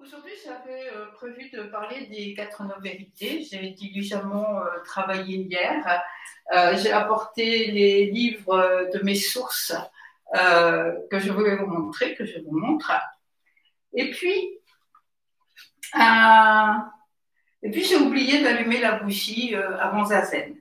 Aujourd'hui, j'avais prévu de parler des 4 vérités. J'ai diligemment travaillé hier. J'ai apporté les livres de mes sources que je voulais vous montrer, que je vous montre. Et puis, euh, j'ai oublié d'allumer la bougie avant Zazen.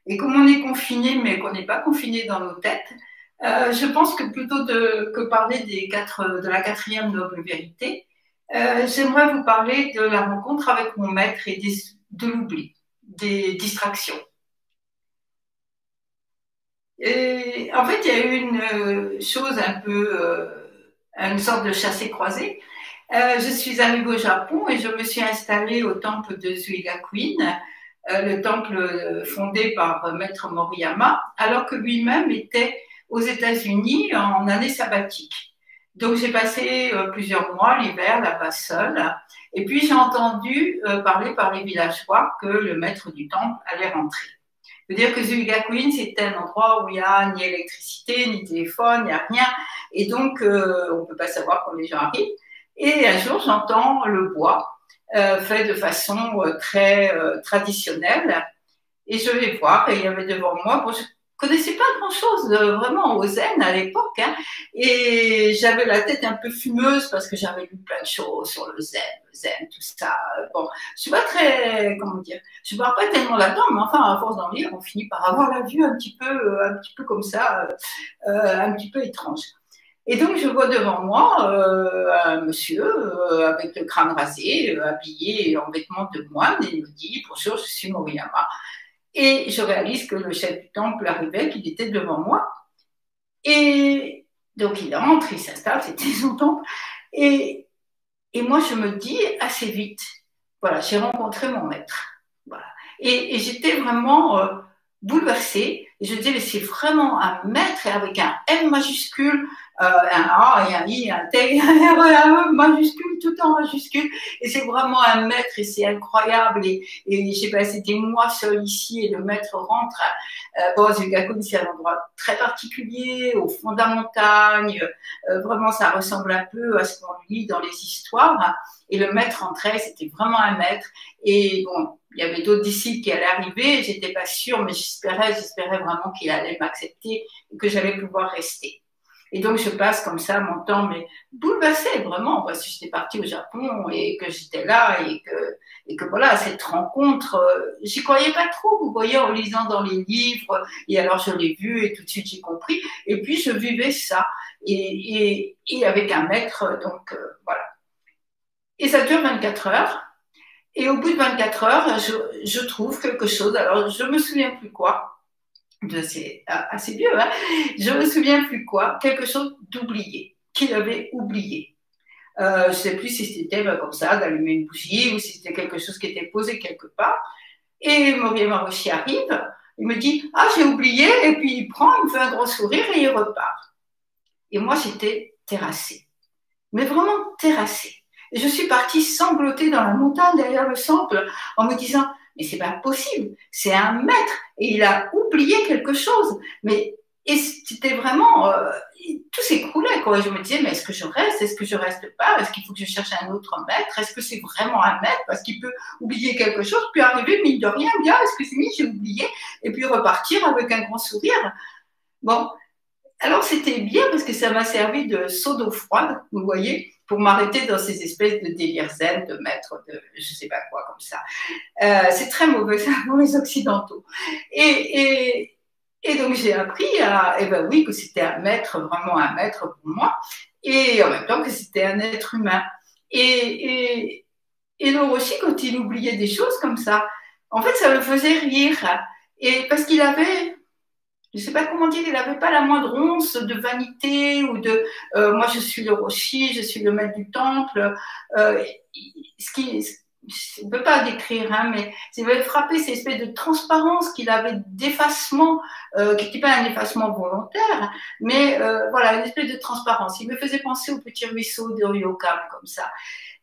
Et comme on est confiné, mais qu'on n'est pas confiné dans nos têtes, je pense que plutôt que parler de la 4e noble vérité, j'aimerais vous parler de la rencontre avec mon maître et de l'oubli, des distractions. Et en fait, il y a eu une chose un peu, une sorte de chassé-croisé. Je suis arrivée au Japon et je me suis installée au temple de Suigakuin, le temple fondé par Maître Moriyama, alors que lui-même était aux États-Unis en année sabbatique. Donc j'ai passé plusieurs mois l'hiver là-bas seule, et puis j'ai entendu parler par les villageois que le maître du temple allait rentrer. Je veux dire que Suigakuin, c'était un endroit où il n'y a ni électricité, ni téléphone, il n'y a rien, et donc on ne peut pas savoir quand les gens arrivent. Et un jour, j'entends le bois fait de façon très traditionnelle. Et je vais voir, et il y avait devant moi, bon, je connaissais pas grand-chose vraiment au zen à l'époque, hein, et j'avais la tête un peu fumeuse parce que j'avais lu plein de choses sur le zen, tout ça. Bon, je suis pas très, comment dire, je ne parle pas tellement là-dedans, mais enfin, à force d'en lire, on finit par avoir la vue un petit peu comme ça, un petit peu étrange. Et donc, je vois devant moi un monsieur avec le crâne rasé, habillé en vêtements de moine, et il me dit « Bonjour, je suis Moriyama ». Et je réalise que le chef du temple arrivait, qu'il était devant moi. Et donc, il entre, il s'installe, c'était son temple. Et, moi, je me dis assez vite, voilà, j'ai rencontré mon maître. Voilà. Et j'étais vraiment bouleversée. Et je dis, mais c'est vraiment un maître, et avec un M majuscule, un A et un I, un T, un E majuscule, tout en majuscule. Et c'est vraiment un maître, et c'est incroyable. Et j'ai passé des mois seule ici, et le maître rentre. Bon, Suigakuin, c'est un endroit très particulier, au fond de la montagne. Vraiment, ça ressemble un peu à ce qu'on lit dans les histoires. Et le maître rentrait, c'était vraiment un maître. Et bon, il y avait d'autres disciples qui allaient arriver, j'étais pas sûre, mais j'espérais vraiment qu'il allait m'accepter et que j'allais pouvoir rester. Et donc, je passe comme ça mon temps, mais bouleversée, vraiment, parce que j'étais partie au Japon et que j'étais là et que voilà, cette rencontre, j'y croyais pas trop, vous voyez, en lisant dans les livres, et alors je l'ai vu et tout de suite j'ai compris, et puis je vivais ça, et avec un maître, donc voilà. Et ça dure 24 heures. Et au bout de 24 heures, je trouve quelque chose. Alors, je me souviens plus quoi. C'est assez vieux, hein. Je me souviens plus quoi. Quelque chose d'oublié, qu'il avait oublié. Je sais plus si c'était comme ça, d'allumer une bougie, ou si c'était quelque chose qui était posé quelque part. Et Moriyama Roshi arrive. Il me dit, ah, j'ai oublié. Et puis, il prend, il me fait un gros sourire et il repart. Et moi, j'étais terrassée. Mais vraiment terrassée. Et je suis partie sangloter dans la montagne derrière le temple en me disant, mais c'est pas possible, c'est un maître et il a oublié quelque chose. Mais et c'était vraiment, tout s'écroulait, quoi. Et je me disais, mais est-ce que je reste, est-ce que je reste pas, est-ce qu'il faut que je cherche un autre maître, est-ce que c'est vraiment un maître parce qu'il peut oublier quelque chose, puis arriver mine de rien, bien, est-ce que c'est mis, j'ai oublié, et puis repartir avec un grand sourire. Bon, alors c'était bien parce que ça m'a servi de seau d'eau froide, vous voyez, pour m'arrêter dans ces espèces de délires zen, de maître de je sais pas quoi comme ça. C'est très mauvais ça pour les occidentaux. Et donc j'ai appris à, eh ben oui, que c'était un maître, vraiment un maître pour moi, et en même temps que c'était un être humain. Et donc aussi quand il oubliait des choses comme ça, en fait ça me faisait rire. Et parce qu'il avait je ne sais pas comment dire, il n'avait pas la moindre once de vanité ou de moi je suis le Roshi, je suis le maître du temple. Ce qui, on ne peut pas décrire, hein, mais ça m'avait frappé cette espèce de transparence qu'il avait d'effacement, qui n'était pas un effacement volontaire, mais voilà, une espèce de transparence. Il me faisait penser au petit ruisseau de Ryokan, comme ça.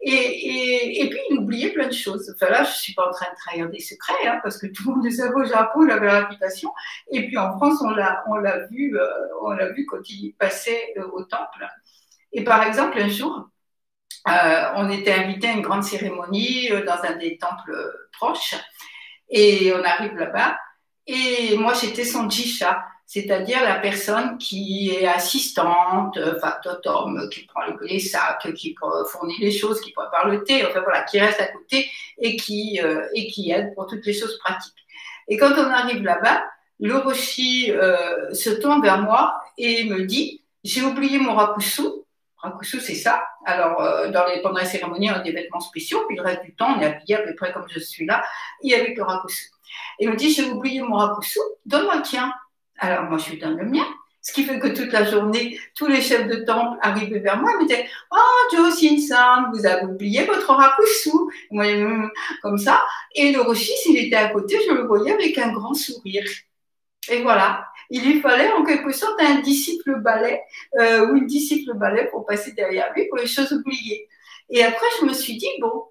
Et puis, il oubliait plein de choses. Enfin là, je ne suis pas en train de trahir des secrets, hein, parce que tout le monde le savait au Japon, il avait la réputation. Et puis en France, on l'a vu quand il passait au temple. Et par exemple, un jour, on était invité à une grande cérémonie dans un des temples proches. Et on arrive là-bas. Et moi, j'étais son jisha, c'est-à-dire la personne qui est assistante, factotum, qui prend les sacs, qui fournit les choses, qui prépare le thé, enfin voilà, qui reste à côté et qui aide pour toutes les choses pratiques. Et quand on arrive là-bas, le roshi se tourne vers moi et me dit, j'ai oublié mon rakusu. Rakusu, c'est ça. Alors, pendant les cérémonies, on a des vêtements spéciaux, puis le reste du temps, on est habillé à peu près comme je suis là, et avec le rakusu. Et il me dit, j'ai oublié mon rakusu, donne-moi le tien. Alors, moi, je lui donne le mien. Ce qui fait que toute la journée, tous les chefs de temple arrivaient vers moi et me disaient, oh, Joe-san, vous avez oublié votre rakusu. Moi, comme ça. Et le roshi, s'il était à côté, je le voyais avec un grand sourire. Et voilà, il lui fallait en quelque sorte un disciple balai ou une disciple balai pour passer derrière lui pour les choses oubliées. Et après, je me suis dit, bon,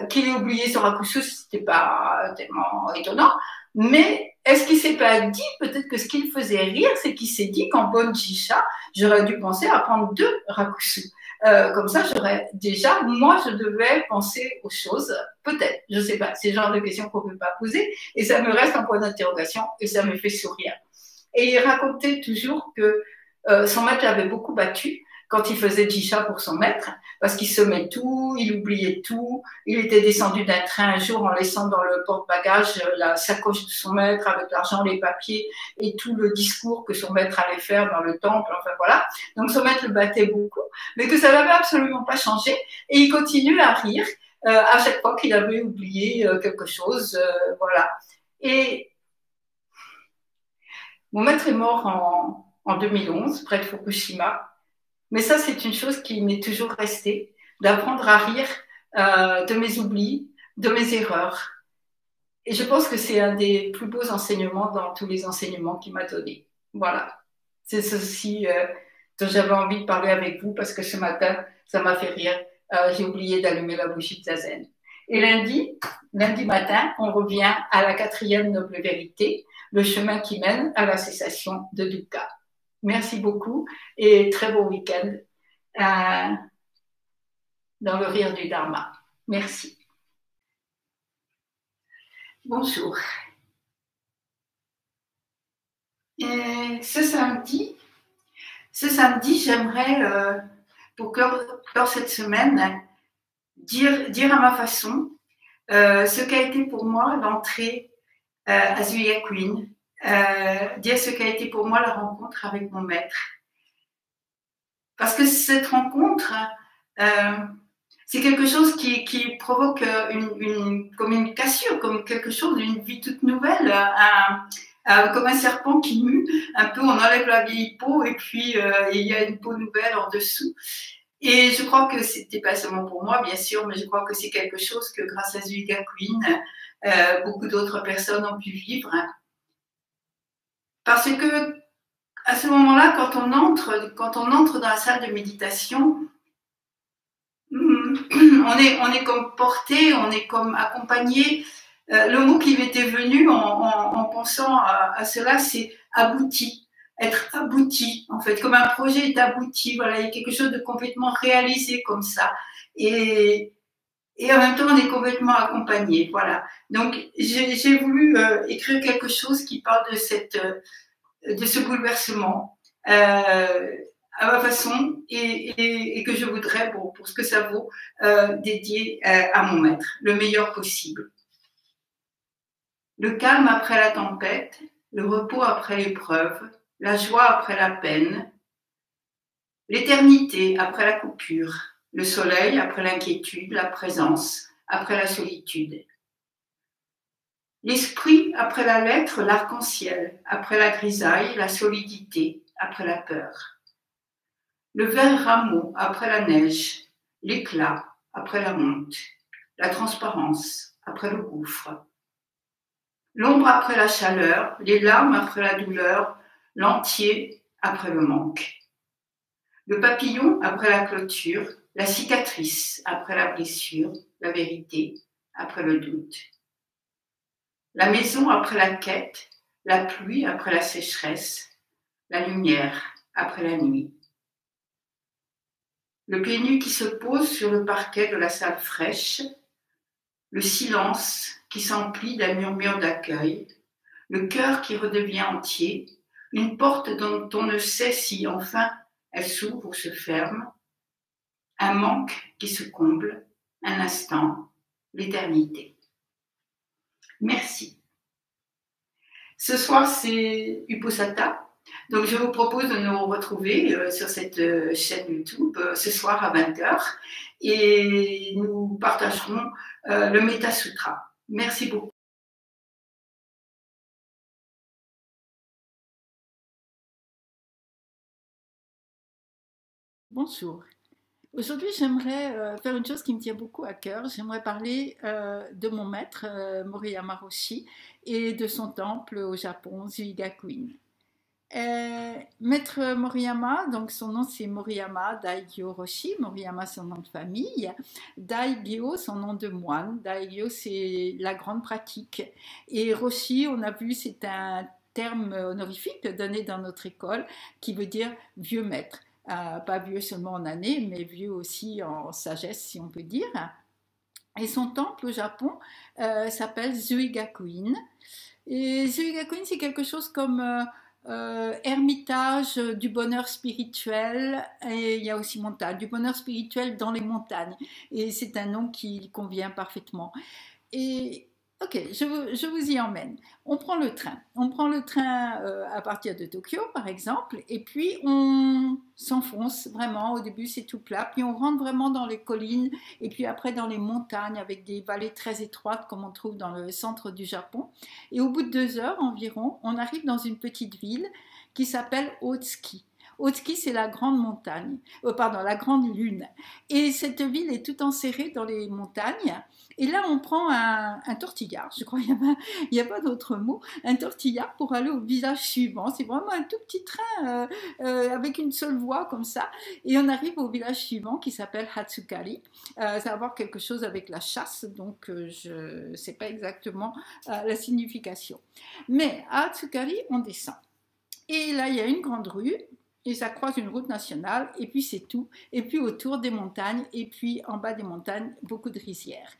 qu'il ait oublié son rakusu, c'était pas tellement étonnant, mais est-ce qu'il s'est pas dit, peut-être que ce qui le faisait rire, c'est qu'il s'est dit qu'en bonne jisha, j'aurais dû penser à prendre 2 rakusu. Comme ça, moi, je devais penser aux choses, peut-être, je sais pas, c'est le genre de questions qu'on ne peut pas poser, et ça me reste en point d'interrogation, et ça me fait sourire. Et il racontait toujours que son maître l'avait beaucoup battu quand il faisait jisha pour son maître, parce qu'il semait tout, il oubliait tout, il était descendu d'un train un jour en laissant dans le porte-bagages la sacoche de son maître avec l'argent, les papiers et tout le discours que son maître allait faire dans le temple, enfin voilà. Donc son maître le battait beaucoup, mais que ça n'avait absolument pas changé, et il continuait à rire à chaque fois qu'il avait oublié quelque chose, voilà. Et mon maître est mort en 2011, près de Fukushima. Mais ça, c'est une chose qui m'est toujours restée, d'apprendre à rire de mes oublis, de mes erreurs. Et je pense que c'est un des plus beaux enseignements dans tous les enseignements qu'il m'a donné. Voilà. C'est ceci dont j'avais envie de parler avec vous parce que ce matin, ça m'a fait rire. J'ai oublié d'allumer la bougie de zazen. Et lundi matin, on revient à la 4e noble vérité, le chemin qui mène à la cessation de dukkha. Merci beaucoup et très beau week-end dans le rire du Dharma. Merci. Bonjour. Et ce samedi, j'aimerais, pour clore cette semaine, dire à ma façon ce qu'a été pour moi l'entrée à Zuya Queen, dire ce qu'a été pour moi la rencontre avec mon maître. Parce que cette rencontre, c'est quelque chose qui provoque comme une cassure, comme quelque chose d'une vie toute nouvelle, comme un serpent qui mue, un peu on enlève la vieille peau et puis il y a une peau nouvelle en dessous. Et je crois que c'était pas seulement pour moi, bien sûr, mais je crois que c'est quelque chose que grâce à Zuiga Queen, beaucoup d'autres personnes ont pu vivre. Parce que à ce moment-là, quand on entre dans la salle de méditation, on est comme porté, on est comme accompagné. Le mot qui m'était venu en pensant à cela, c'est abouti. Être abouti, en fait, comme un projet est abouti. Voilà, il y a quelque chose de complètement réalisé comme ça. Et en même temps, on est complètement accompagné. Voilà. Donc, j'ai voulu écrire quelque chose qui parle de ce bouleversement à ma façon et que je voudrais, pour ce que ça vaut, dédier à mon maître, le meilleur possible. Le calme après la tempête, le repos après l'épreuve, la joie après la peine, l'éternité après la coupure, le soleil après l'inquiétude, la présence après la solitude. L'esprit après la lettre, l'arc-en-ciel, après la grisaille, la solidité, après la peur. Le vert rameau après la neige, l'éclat après la honte, la transparence après le gouffre. L'ombre après la chaleur, les larmes après la douleur, l'entier après le manque. Le papillon après la clôture, la cicatrice après la blessure, la vérité après le doute. La maison après la quête, la pluie après la sécheresse, la lumière après la nuit. le pied nu qui se pose sur le parquet de la salle fraîche, le silence qui s'emplit d'un murmure d'accueil, le cœur qui redevient entier, une porte dont on ne sait si enfin elle s'ouvre ou se ferme, un manque qui se comble, un instant, l'éternité. Merci. Ce soir, c'est Uposatha. Donc, je vous propose de nous retrouver sur cette chaîne YouTube ce soir à 20h et nous partagerons le Metta Sutra. Merci beaucoup. Bonjour. Aujourd'hui, j'aimerais faire une chose qui me tient beaucoup à cœur. J'aimerais parler de mon maître, Moriyama Roshi, et de son temple au Japon, Zuigakuin. Maître Moriyama, donc son nom c'est Moriyama Daigyo Roshi, Moriyama son nom de famille, Daigyo son nom de moine, Daigyo c'est la grande pratique, et Roshi, on a vu, c'est un terme honorifique donné dans notre école qui veut dire vieux maître. Pas vieux seulement en années, mais vieux aussi en sagesse, si on peut dire. Et son temple au Japon s'appelle Zuigakuin. Et Zuigakuin, c'est quelque chose comme ermitage du bonheur spirituel, et il y a aussi montagne, du bonheur spirituel dans les montagnes. Et c'est un nom qui convient parfaitement. Et ok, je vous y emmène. On prend le train. On prend le train à partir de Tokyo, par exemple, et puis on s'enfonce vraiment. Au début, c'est tout plat, puis on rentre vraiment dans les collines, et puis après dans les montagnes, avec des vallées très étroites, comme on trouve dans le centre du Japon. Et au bout de 2 heures environ, on arrive dans une petite ville qui s'appelle Otsuki. Otsuki, c'est la grande montagne, pardon, la grande lune. Et cette ville est tout enserrée dans les montagnes. Et là, on prend un tortillard, je crois qu'il n'y a pas d'autre mot, un tortillard pour aller au village suivant. C'est vraiment un tout petit train avec une seule voie comme ça. Et on arrive au village suivant qui s'appelle Hatsukari. Ça va avoir quelque chose avec la chasse, donc je ne sais pas exactement la signification. Mais à Hatsukari, on descend. Et là, il y a une grande rue. Et ça croise une route nationale, et puis c'est tout. Et puis autour des montagnes, et puis en bas des montagnes, beaucoup de rizières.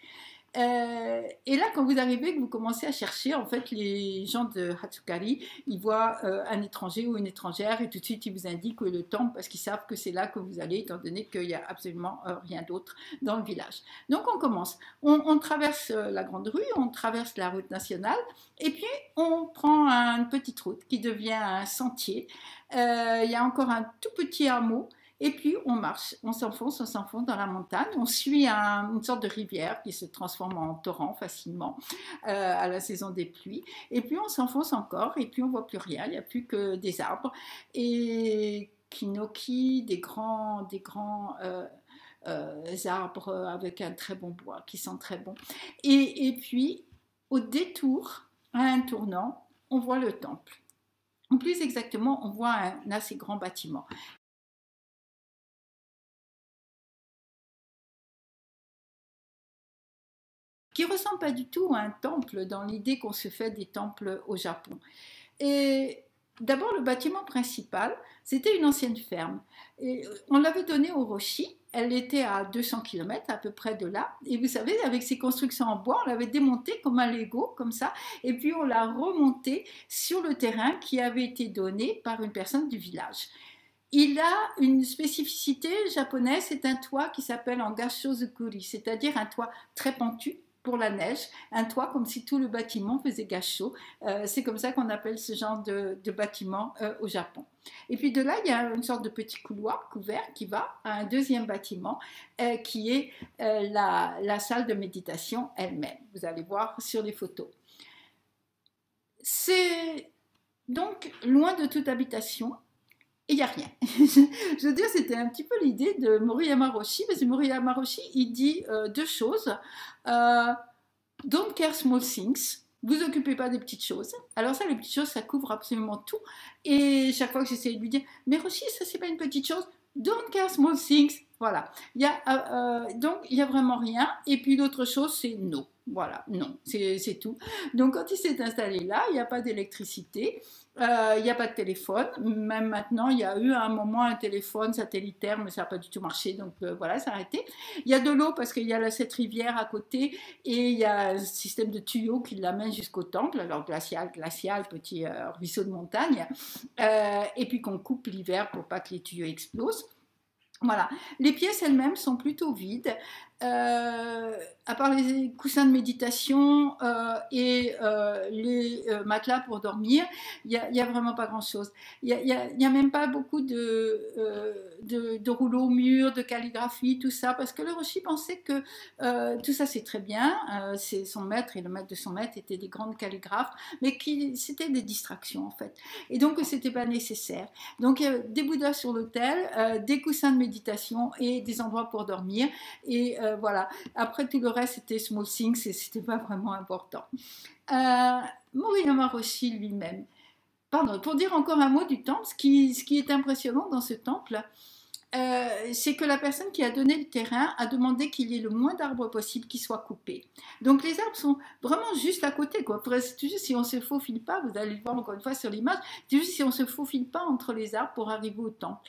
Et là, quand vous arrivez, que vous commencez à chercher, en fait, les gens de Hatsukari, ils voient un étranger ou une étrangère, et tout de suite, ils vous indiquent le temple, parce qu'ils savent que c'est là que vous allez, étant donné qu'il n'y a absolument rien d'autre dans le village. Donc, on commence. On traverse la grande rue, on traverse la route nationale, et puis on prend une petite route qui devient un sentier. Il y a encore un tout petit hameau. Et puis on marche, on s'enfonce dans la montagne, on suit une sorte de rivière qui se transforme en torrent facilement à la saison des pluies. Et puis on s'enfonce encore, et puis on voit plus rien, il n'y a plus que des arbres et Kinoki, des grands arbres avec un très bon bois qui sent très bon. Et puis au détour, à un tournant, on voit le temple. Plus exactement, on voit un assez grand bâtiment. Qui ne ressemble pas du tout à un temple dans l'idée qu'on se fait des temples au Japon. Et d'abord, le bâtiment principal, c'était une ancienne ferme. Et on l'avait donné au Roshi, elle était à 200 km à peu près de là. Et vous savez, avec ses constructions en bois, on l'avait démontée comme un Lego, comme ça, et puis on l'a remontée sur le terrain qui avait été donné par une personne du village. Il a une spécificité japonaise, c'est un toit qui s'appelle en gashozukuri, c'est-à-dire un toit très pentu pour la neige, un toit comme si tout le bâtiment faisait gasho. C'est comme ça qu'on appelle ce genre de bâtiment au Japon. Et puis de là, il y a une sorte de petit couloir couvert qui va à un deuxième bâtiment qui est la salle de méditation elle-même. Vous allez voir sur les photos. C'est donc loin de toute habitation. Et il n'y a rien. Je veux dire, c'était un petit peu l'idée de Moriyama Roshi, parce que Moriyama Roshi, il dit 2 choses. Don't care small things. Vous occupez pas des petites choses. Alors ça, les petites choses, ça couvre absolument tout. Et chaque fois que j'essaie de lui dire, mais Roshi, ça, c'est pas une petite chose. Don't care small things. Voilà. Donc, il n'y a vraiment rien. Et puis, l'autre chose, c'est no. Voilà, non, c'est tout. Donc quand il s'est installé là, il n'y a pas d'électricité, il n'y a pas de téléphone. Même maintenant, il y a eu à un moment un téléphone satellitaire, mais ça n'a pas du tout marché, donc voilà, ça a arrêté. Il y a de l'eau parce qu'il y a cette rivière à côté et il y a un système de tuyaux qui l'amène jusqu'au temple, alors glacial, glacial, petit ruisseau de montagne, et puis qu'on coupe l'hiver pour pas que les tuyaux explosent. Voilà, les pièces elles-mêmes sont plutôt vides, à part les coussins de méditation et les matelas pour dormir, il y a vraiment pas grand-chose. Il y a même pas beaucoup de rouleaux au mur, de calligraphie, tout ça, parce que le Roshi pensait que tout ça c'est très bien, c'est son maître et le maître de son maître étaient des grandes calligraphes, mais qui c'était des distractions en fait, et donc c'était pas nécessaire. Donc des bouddhas sur l'autel, des coussins de méditation et des endroits pour dormir. Et voilà. Après, tout le reste, c'était small things et c'était pas vraiment important. Euh, Moriyama Roshi lui-même. Pardon, pour dire encore un mot du temple, ce qui est impressionnant dans ce temple, c'est que la personne qui a donné le terrain a demandé qu'il y ait le moins d'arbres possible qui soient coupés. Donc les arbres sont vraiment juste à côté, quoi. C'est juste si on se faufile pas, vous allez le voir encore une fois sur l'image, c'est juste si on se faufile pas entre les arbres pour arriver au temple.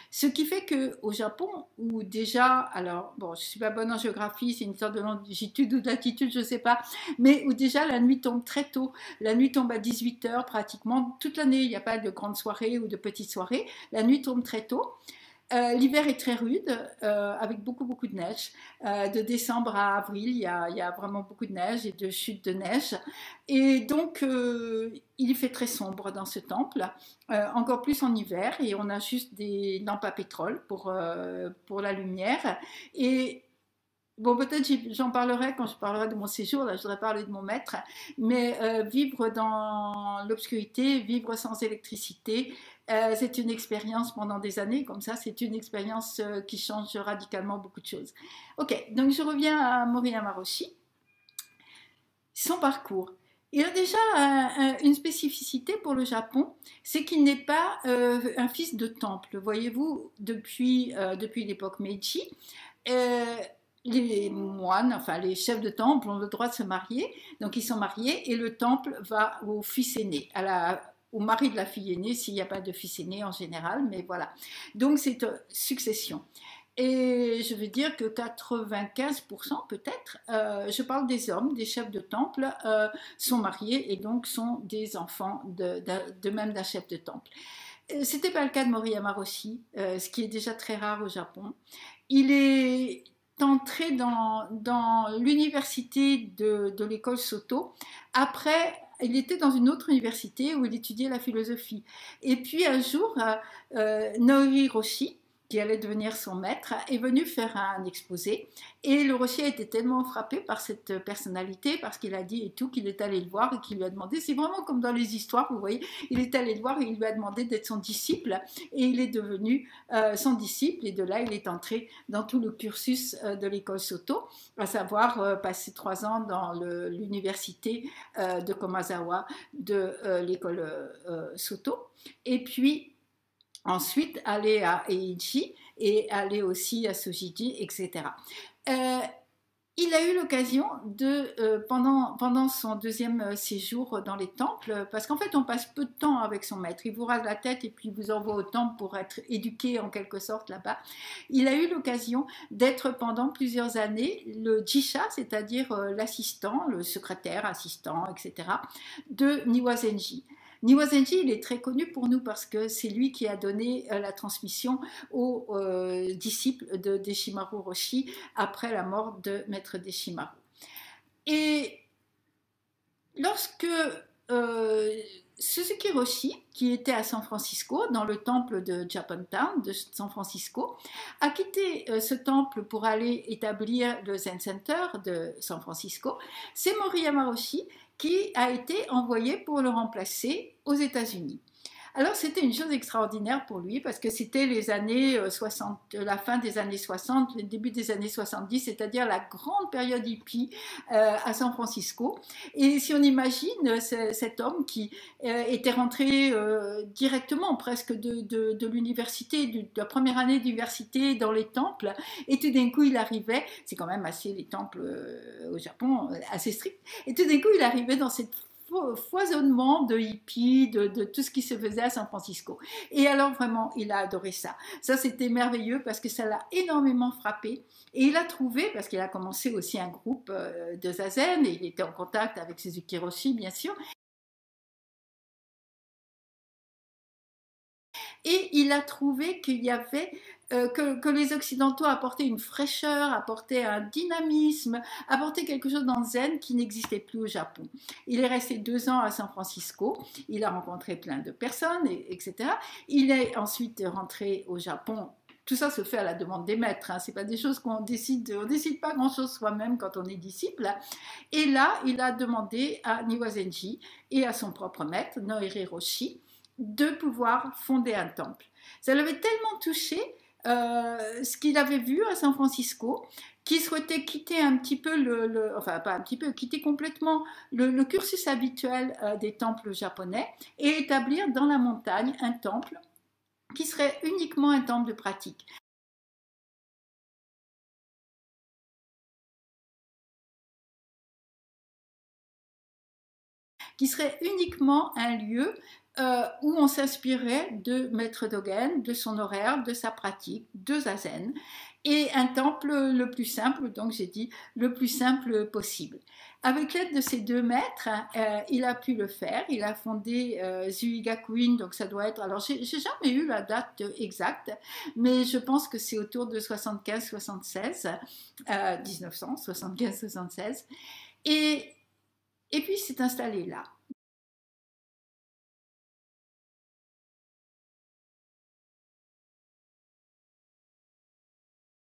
Ce qui fait qu'au Japon, où déjà, alors bon, je suis pas bonne en géographie, c'est une sorte de longitude ou d'altitude, je sais pas, mais où déjà la nuit tombe très tôt, la nuit tombe à 18 heures pratiquement toute l'année, il n'y a pas de grandes soirées ou de petites soirées, la nuit tombe très tôt. L'hiver est très rude, avec beaucoup, beaucoup de neige. De décembre à avril, il y a vraiment beaucoup de neige et de chutes de neige. Et donc, il fait très sombre dans ce temple, encore plus en hiver. Et on a juste des lampes à pétrole pour la lumière. Et bon, peut-être j'en parlerai quand je parlerai de mon séjour, là je voudrais parler de mon maître, mais vivre dans l'obscurité, vivre sans électricité, c'est une expérience pendant des années, comme ça c'est une expérience qui change radicalement beaucoup de choses. Ok, donc je reviens à Moriyama Roshi, son parcours. Il a déjà une spécificité pour le Japon, c'est qu'il n'est pas un fils de temple. Voyez-vous, depuis l'époque Meiji, euh, les moines, enfin les chefs de temple ont le droit de se marier, donc ils sont mariés et le temple va au fils aîné, au mari de la fille aînée s'il n'y a pas de fils aîné en général, mais voilà. Donc c'est succession. Et je veux dire que 95% peut-être, je parle des hommes, des chefs de temple, sont mariés et donc sont des enfants de même d'un chef de temple. C'était pas le cas de Moriyama Roshi, ce qui est déjà très rare au Japon. Il est entré dans l'université de l'école Soto. Après, il était dans une autre université où il étudiait la philosophie. Et puis un jour, Naori Roshi, qui allait devenir son maître, est venu faire un exposé. Et le Rocher a été tellement frappé par cette personnalité, parce qu'il a dit et tout, qu'il est allé le voir et qu'il lui a demandé, c'est vraiment comme dans les histoires, vous voyez, il est allé le voir et il lui a demandé d'être son disciple, et il est devenu son disciple, et de là, il est entré dans tout le cursus de l'école Soto, à savoir passer 3 ans dans l'université de Komazawa de l'école Soto, et puis ensuite aller à Eiichi et aller aussi à Sojiji, etc. Euh, il a eu l'occasion pendant son deuxième séjour dans les temples, parce qu'en fait on passe peu de temps avec son maître, il vous rase la tête et puis il vous envoie au temple pour être éduqué en quelque sorte là-bas. Il a eu l'occasion d'être pendant plusieurs années le jisha, c'est-à-dire l'assistant, le secrétaire, assistant, etc., de Niwazenji. Niwazenji, il est très connu pour nous parce que c'est lui qui a donné la transmission aux disciples de Deshimaru Roshi après la mort de Maître Deshimaru. Et lorsque Suzuki Roshi, qui était à San Francisco, dans le temple de Japantown de San Francisco, a quitté ce temple pour aller établir le Zen Center de San Francisco, c'est Moriyama Roshi qui a été envoyé pour le remplacer aux États-Unis. Alors c'était une chose extraordinaire pour lui parce que c'était les années 60, la fin des années 60, le début des années 70, c'est-à-dire la grande période hippie à San Francisco. Et si on imagine cet homme qui était rentré directement presque de l'université, de la première année d'université dans les temples, et tout d'un coup il arrivait, c'est quand même assez les temples au Japon, assez stricts, et tout d'un coup il arrivait dans cette foisonnement de hippies, de tout ce qui se faisait à San Francisco. Et alors vraiment, il a adoré ça. Ça, c'était merveilleux parce que ça l'a énormément frappé. Et il a trouvé, parce qu'il a commencé aussi un groupe de zazen, et il était en contact avec Suzuki Roshi, bien sûr, et il a trouvé qu'il y avait que les Occidentaux apportaient une fraîcheur, apportaient un dynamisme, apportaient quelque chose dans le zen qui n'existait plus au Japon. Il est resté 2 ans à San Francisco, il a rencontré plein de personnes, etc. Il est ensuite rentré au Japon. Tout ça se fait à la demande des maîtres, hein. C'est pas des choses qu'on décide, on décide pas grand chose soi-même quand on est disciple. Et là, il a demandé à Niwazenji et à son propre maître, Noiri Roshi, de pouvoir fonder un temple. Ça l'avait tellement touché ce qu'il avait vu à San Francisco, qu'il souhaitait quitter un petit peu enfin pas un petit peu, quitter complètement le cursus habituel des temples japonais et établir dans la montagne un temple qui serait uniquement un temple de pratique. Qui serait uniquement un lieu où on s'inspirait de Maître Dogen, de son horaire, de sa pratique, de Zazen, et un temple le plus simple, donc j'ai dit le plus simple possible. Avec l'aide de ces 2 maîtres, il a pu le faire. Il a fondé Zuigakuin, donc ça doit être. Alors j'ai jamais eu la date exacte, mais je pense que c'est autour de 75-76, 1975-76, et puis il s'est installé là.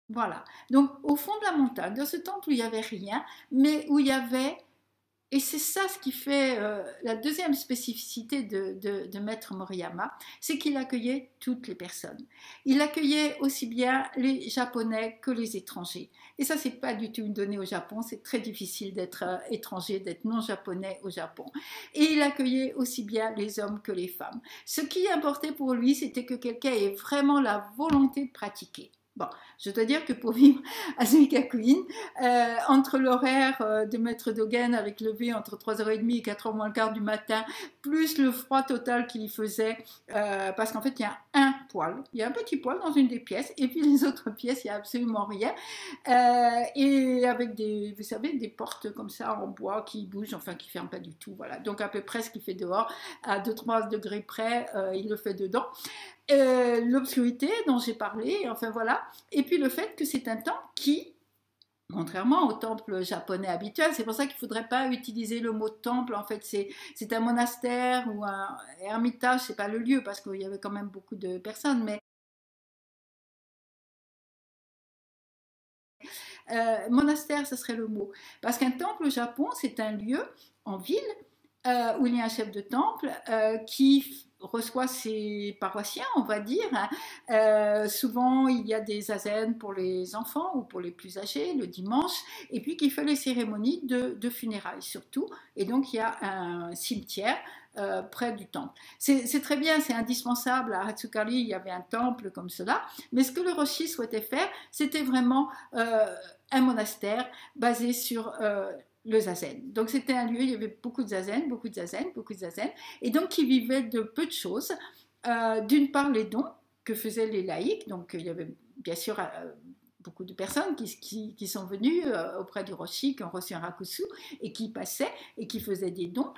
Voilà. Donc, au fond de la montagne, dans ce temple où il n'y avait rien, mais où il y avait, et c'est ça ce qui fait la deuxième spécificité de Maître Moriyama, c'est qu'il accueillait toutes les personnes. Il accueillait aussi bien les Japonais que les étrangers. Et ça, c'est pas du tout une donnée au Japon. C'est très difficile d'être étranger, d'être non japonais au Japon. Et il accueillait aussi bien les hommes que les femmes. Ce qui importait pour lui, c'était que quelqu'un ait vraiment la volonté de pratiquer. Bon, je dois dire que pour vivre à Zuikakuin, entre l'horaire de Maître Dogen avec lever entre 3h30 et 4h moins le quart du matin, plus le froid total qu'il y faisait, parce qu'en fait il y a un poêle, il y a un petit poêle dans une des pièces, et puis les autres pièces il n'y a absolument rien, et avec des, vous savez, des portes comme ça en bois qui bougent, enfin qui ne ferment pas du tout, voilà. Donc à peu près ce qu'il fait dehors, à 2-3 degrés près, il le fait dedans. L'obscurité dont j'ai parlé, enfin voilà, et puis le fait que c'est un temple qui, contrairement au temple japonais habituel, c'est pour ça qu'il ne faudrait pas utiliser le mot temple, en fait c'est un monastère ou un ermitage, c'est pas le lieu parce qu'il y avait quand même beaucoup de personnes, mais monastère, ce serait le mot. Parce qu'un temple au Japon, c'est un lieu en ville où il y a un chef de temple qui reçoit ses paroissiens, on va dire. Souvent, il y a des zazen pour les enfants ou pour les plus âgés le dimanche, et puis qui fait les cérémonies de funérailles surtout. Et donc, il y a un cimetière près du temple. C'est très bien, c'est indispensable. À Hatsukari, il y avait un temple comme cela. Mais ce que le Roshi souhaitait faire, c'était vraiment un monastère basé sur le zazen. Donc c'était un lieu, il y avait beaucoup de zazen, beaucoup de zazen, beaucoup de zazen, et donc qui vivait de peu de choses. D'une part les dons que faisaient les laïcs, donc il y avait bien sûr beaucoup de personnes qui sont venues auprès du Roshi, qui ont reçu un rakusu et qui passaient et qui faisaient des dons,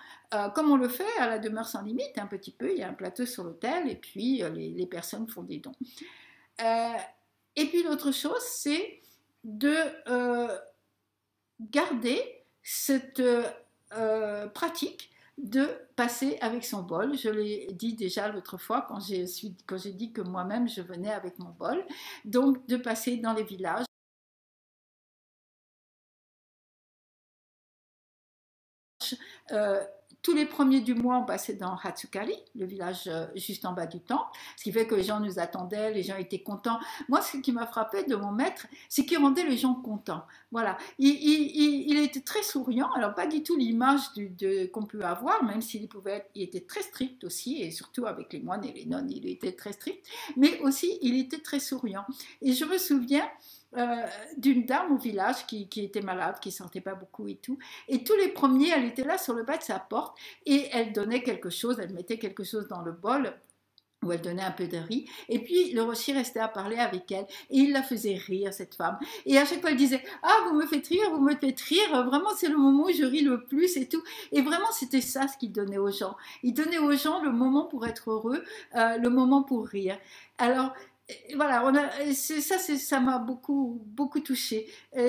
comme on le fait à la demeure sans limite, un petit peu, il y a un plateau sur l'autel et puis les personnes font des dons. Euh, et puis l'autre chose, c'est de garder cette pratique de passer avec son bol. Je l'ai dit déjà l'autre fois quand j'ai dit que moi-même je venais avec mon bol. Donc de passer dans les villages. Euh, tous les premiers du mois, on passait dans Hatsukari, le village juste en bas du temple, ce qui fait que les gens nous attendaient, les gens étaient contents. Moi, ce qui m'a frappé de mon maître, c'est qu'il rendait les gens contents. Voilà. Il était très souriant, alors pas du tout l'image qu'on peut avoir, même s'il il était très strict aussi, et surtout avec les moines et les nonnes, il était très strict, mais aussi il était très souriant. Et je me souviens d'une dame au village qui était malade, qui ne sentait pas beaucoup et tout. Et tous les premiers, elle était là sur le bas de sa porte et elle donnait quelque chose, elle mettait quelque chose dans le bol où elle donnait un peu de riz. Et puis le rocher restait à parler avec elle et il la faisait rire, cette femme. Et à chaque fois, elle disait « Ah, vous me faites rire, vraiment c'est le moment où je ris le plus et tout. » Et vraiment, c'était ça ce qu'il donnait aux gens. Il donnait aux gens le moment pour être heureux, le moment pour rire. Alors, voilà, ça m'a beaucoup touchée.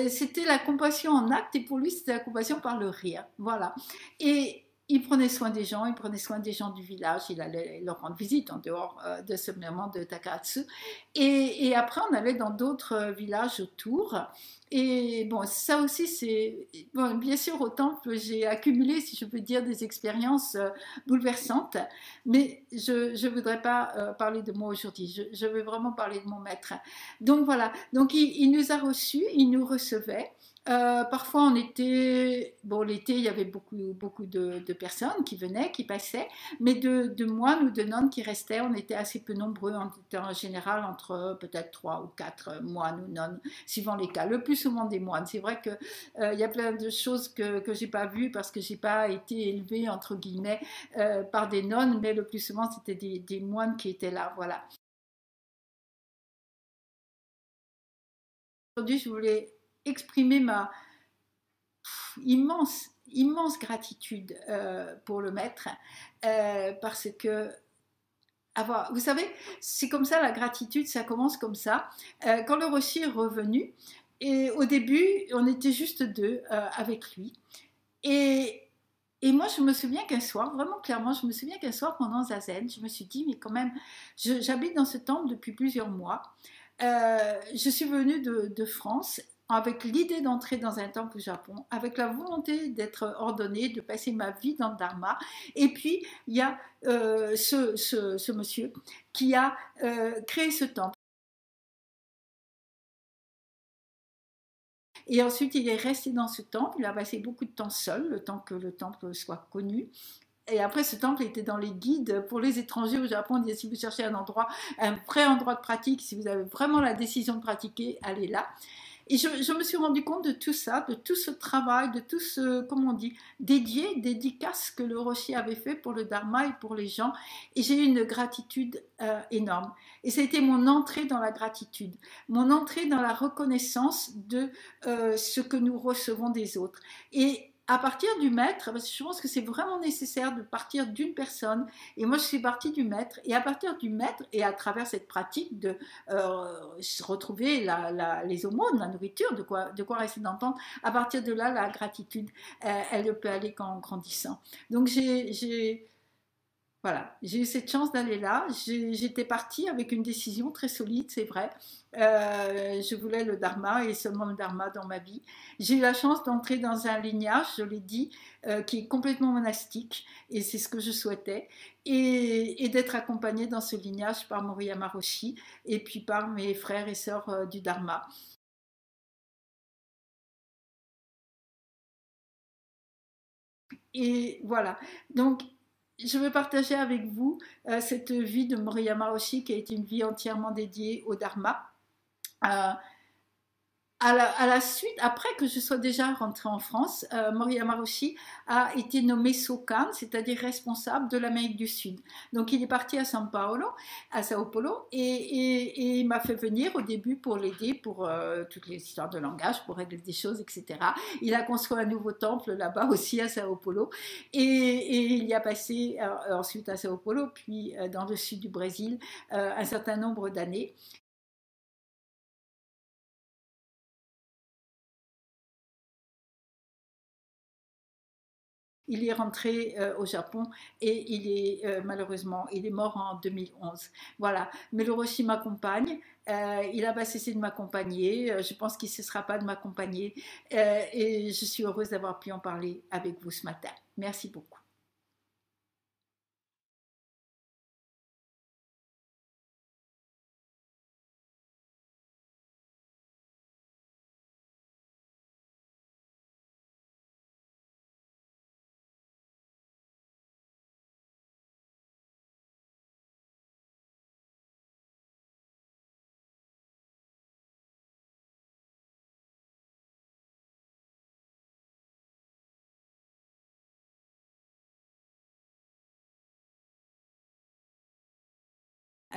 C'était la compassion en acte et pour lui, c'était la compassion par le rire. Voilà. Et il prenait soin des gens, il prenait soin des gens du village, il allait leur rendre visite en dehors de ce moment de Takahatsu. Et après, on allait dans d'autres villages autour. Et bon, ça aussi, c'est... Bon, bien sûr, au temple, j'ai accumulé, si je peux dire, des expériences bouleversantes, mais je ne voudrais pas parler de moi aujourd'hui, je veux vraiment parler de mon maître. Donc voilà, donc il nous a reçus, il nous recevait. Parfois, on était... Bon, l'été, il y avait beaucoup de personnes qui venaient, qui passaient, mais de moines ou de nonnes qui restaient, on était assez peu nombreux. On était en général entre peut-être 3 ou 4 moines ou nonnes, suivant les cas. Le plus souvent des moines. C'est vrai qu'il y a plein de choses que je n'ai pas vues parce que je n'ai pas été élevée, entre guillemets, par des nonnes, mais le plus souvent, c'était des moines qui étaient là. Voilà. Aujourd'hui, je voulais exprimer ma immense gratitude pour le maître parce que vous savez, c'est comme ça la gratitude, ça commence comme ça. Quand le rocher est revenu, et au début, on était juste deux avec lui. Et moi, je me souviens qu'un soir, vraiment clairement, je me souviens qu'un soir pendant Zazen, je me suis dit, mais quand même, j'habite dans ce temple depuis plusieurs mois. Je suis venue de France avec l'idée d'entrer dans un temple au Japon, avec la volonté d'être ordonnée, de passer ma vie dans le Dharma. Et puis, il y a ce monsieur qui a créé ce temple. Et ensuite, il est resté dans ce temple, il a passé beaucoup de temps seul, le temps que le temple soit connu. Et après, ce temple était dans les guides pour les étrangers au Japon. On disait, si vous cherchez un vrai endroit de pratique, si vous avez vraiment la décision de pratiquer, allez là. Et je me suis rendu compte de tout ça, de tout ce travail, de tout ce, comment on dit, dédicace que le rocher avait fait pour le Dharma et pour les gens. Et j'ai eu une gratitude énorme. Et ça a été mon entrée dans la gratitude, mon entrée dans la reconnaissance de ce que nous recevons des autres. Et à partir du maître, parce que je pense que c'est vraiment nécessaire de partir d'une personne, et moi je suis partie du maître, et à partir du maître, et à travers cette pratique de retrouver les aumônes, la nourriture, de quoi rester d'entendre, à partir de là, la gratitude, elle ne peut aller qu'en grandissant. Donc voilà, j'ai eu cette chance d'aller là. J'étais partie avec une décision très solide, c'est vrai. Je voulais le Dharma et seulement le Dharma dans ma vie. J'ai eu la chance d'entrer dans un lignage, je l'ai dit, qui est complètement monastique et c'est ce que je souhaitais. Et d'être accompagnée dans ce lignage par Moriyama Roshi et puis par mes frères et sœurs du Dharma. Et voilà, donc je veux partager avec vous cette vie de Moriyama Roshi qui a été une vie entièrement dédiée au Dharma. À la suite, après que je sois déjà rentrée en France, Moriyama Roshi a été nommé Sokan, c'est-à-dire responsable de l'Amérique du Sud. Donc il est parti à Sao Paulo, et il m'a fait venir au début pour l'aider pour toutes les histoires de langage, pour régler des choses, etc. Il a construit un nouveau temple là-bas aussi à Sao Paulo, et il y a passé ensuite à Sao Paulo, puis dans le sud du Brésil, un certain nombre d'années. Il est rentré au Japon et malheureusement, il est mort en 2011. Voilà. Mais le Roshi m'accompagne. Il n'a pas cessé de m'accompagner. Je pense qu'il ne cessera pas de m'accompagner. Et je suis heureuse d'avoir pu en parler avec vous ce matin. Merci beaucoup.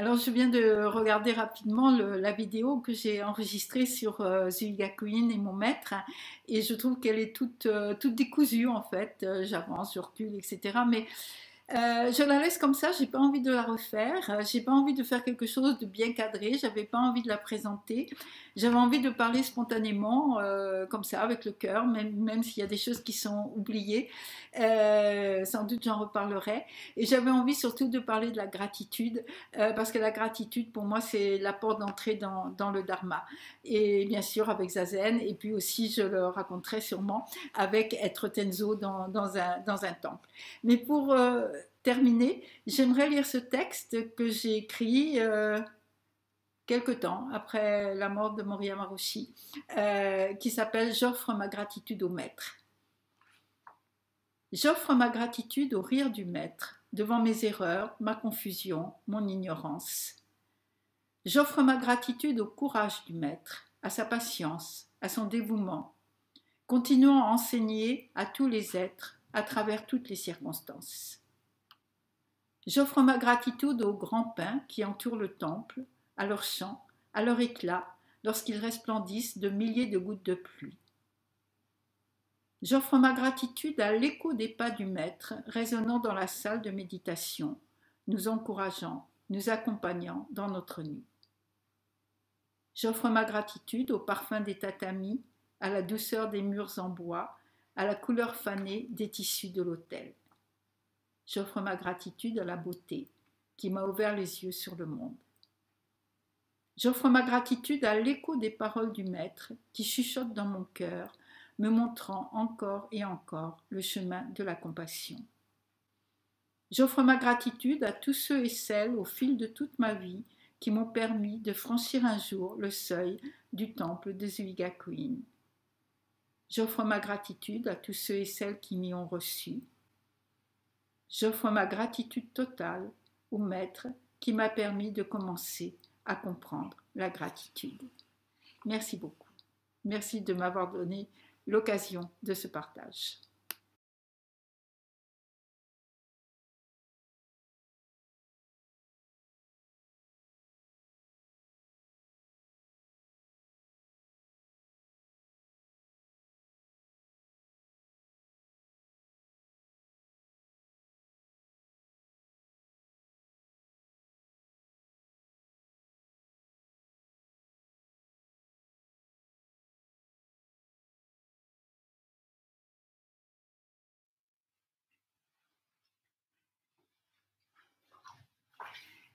Alors, je viens de regarder rapidement la vidéo que j'ai enregistrée sur Zuigakuin et mon maître, et je trouve qu'elle est toute décousue en fait. J'avance, je recule, etc. Mais je la laisse comme ça, j'ai pas envie de la refaire, j'ai pas envie de faire quelque chose de bien cadré, j'avais pas envie de la présenter, j'avais envie de parler spontanément, comme ça, avec le cœur, même s'il y a des choses qui sont oubliées, sans doute j'en reparlerai, et j'avais envie surtout de parler de la gratitude, parce que la gratitude pour moi c'est la porte d'entrée dans le dharma, et bien sûr avec Zazen, et puis aussi je le raconterai sûrement avec être Tenzo dans un temple. Mais pour terminer, j'aimerais lire ce texte que j'ai écrit quelque temps après la mort de Moriyama Roshi, qui s'appelle « J'offre ma gratitude au maître ». J'offre ma gratitude au rire du maître, devant mes erreurs, ma confusion, mon ignorance. J'offre ma gratitude au courage du maître, à sa patience, à son dévouement, continuant à enseigner à tous les êtres à travers toutes les circonstances. J'offre ma gratitude aux grands pins qui entourent le temple, à leur chant, à leur éclat, lorsqu'ils resplendissent de milliers de gouttes de pluie. J'offre ma gratitude à l'écho des pas du maître résonnant dans la salle de méditation, nous encourageant, nous accompagnant dans notre nuit. J'offre ma gratitude au parfum des tatamis, à la douceur des murs en bois, à la couleur fanée des tissus de l'autel. J'offre ma gratitude à la beauté qui m'a ouvert les yeux sur le monde. J'offre ma gratitude à l'écho des paroles du maître qui chuchotent dans mon cœur, me montrant encore et encore le chemin de la compassion. J'offre ma gratitude à tous ceux et celles au fil de toute ma vie qui m'ont permis de franchir un jour le seuil du temple de Zuigakuin. J'offre ma gratitude à tous ceux et celles qui m'y ont reçu. J'offre ma gratitude totale au maître qui m'a permis de commencer à comprendre la gratitude. Merci beaucoup. Merci de m'avoir donné l'occasion de ce partage.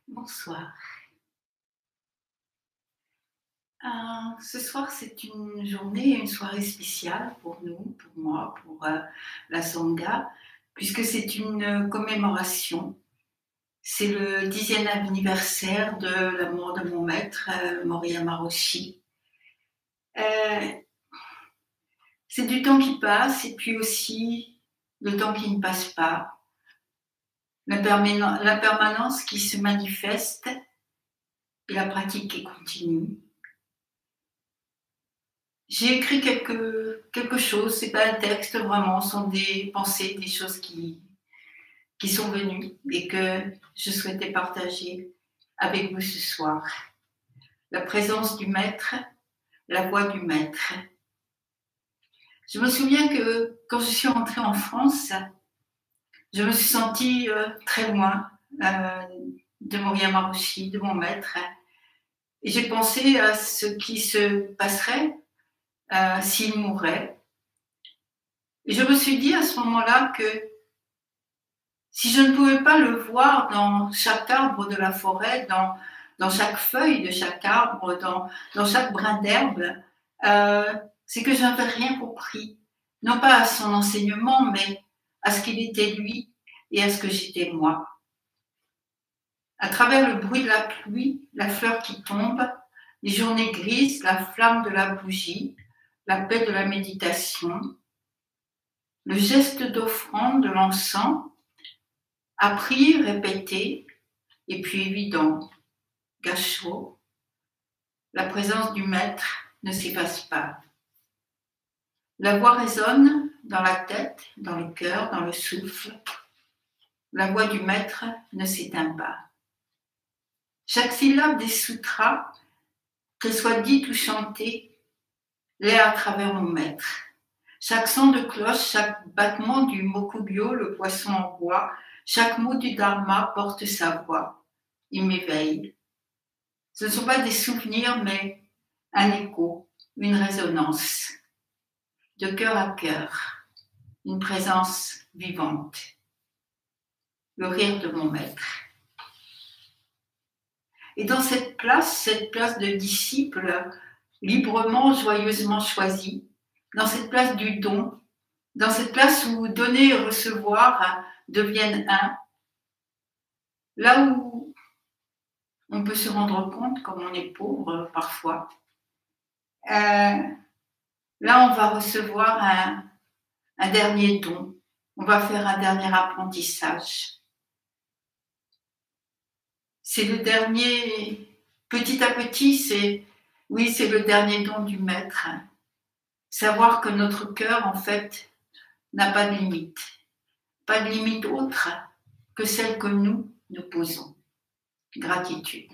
Bonsoir. Ce soir, c'est une journée, une soirée spéciale pour nous, pour moi, pour la Sangha, puisque c'est une commémoration. C'est le 10e anniversaire de la mort de mon maître, Moriyama Roshi. C'est du temps qui passe et puis aussi le temps qui ne passe pas. La permanence qui se manifeste et la pratique qui continue. J'ai écrit quelque chose, c'est pas un texte vraiment, ce sont des pensées, des choses qui sont venues et que je souhaitais partager avec vous ce soir. La présence du maître, la voix du maître. Je me souviens que quand je suis rentrée en France, je me suis sentie très loin de Moriyama Roshi, de mon maître. Et j'ai pensé à ce qui se passerait s'il mourait. Et je me suis dit à ce moment-là que si je ne pouvais pas le voir dans chaque arbre de la forêt, dans chaque feuille de chaque arbre, dans chaque brin d'herbe, c'est que je n'avais rien compris. Non pas à son enseignement, mais à ce qu'il était lui et à ce que j'étais moi. À travers le bruit de la pluie, la fleur qui tombe, les journées grises, la flamme de la bougie, la paix de la méditation, le geste d'offrande de l'encens, appris, répété, et puis évident, gâchot, la présence du maître ne s'efface pas. La voix résonne dans la tête, dans le cœur, dans le souffle. La voix du maître ne s'éteint pas. Chaque syllabe des sutras, qu'elle soit dite ou chantée, l'est à travers mon maître. Chaque son de cloche, chaque battement du mokugyo, le poisson en bois, chaque mot du dharma porte sa voix. Il m'éveille. Ce ne sont pas des souvenirs, mais un écho, une résonance, de cœur à cœur, une présence vivante. Le rire de mon maître. Et dans cette place de disciple, librement, joyeusement choisie, dans cette place du don, dans cette place où donner et recevoir deviennent un, là où on peut se rendre compte, comme on est pauvre parfois, là on va recevoir un dernier don, on va faire un dernier apprentissage. C'est le dernier, petit à petit, c'est le dernier don du maître. Savoir que notre cœur, en fait, n'a pas de limite autre que celle que nous posons. Gratitude.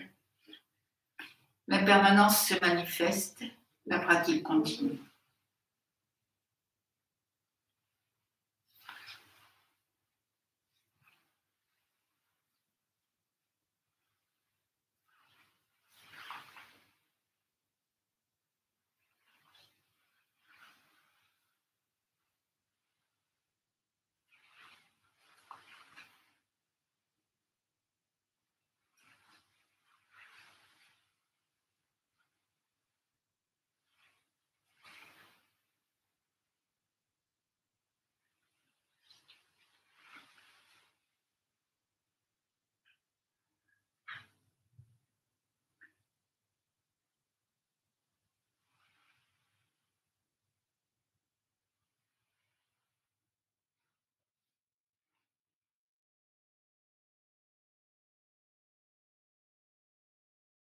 L'impermanence se manifeste, la pratique continue.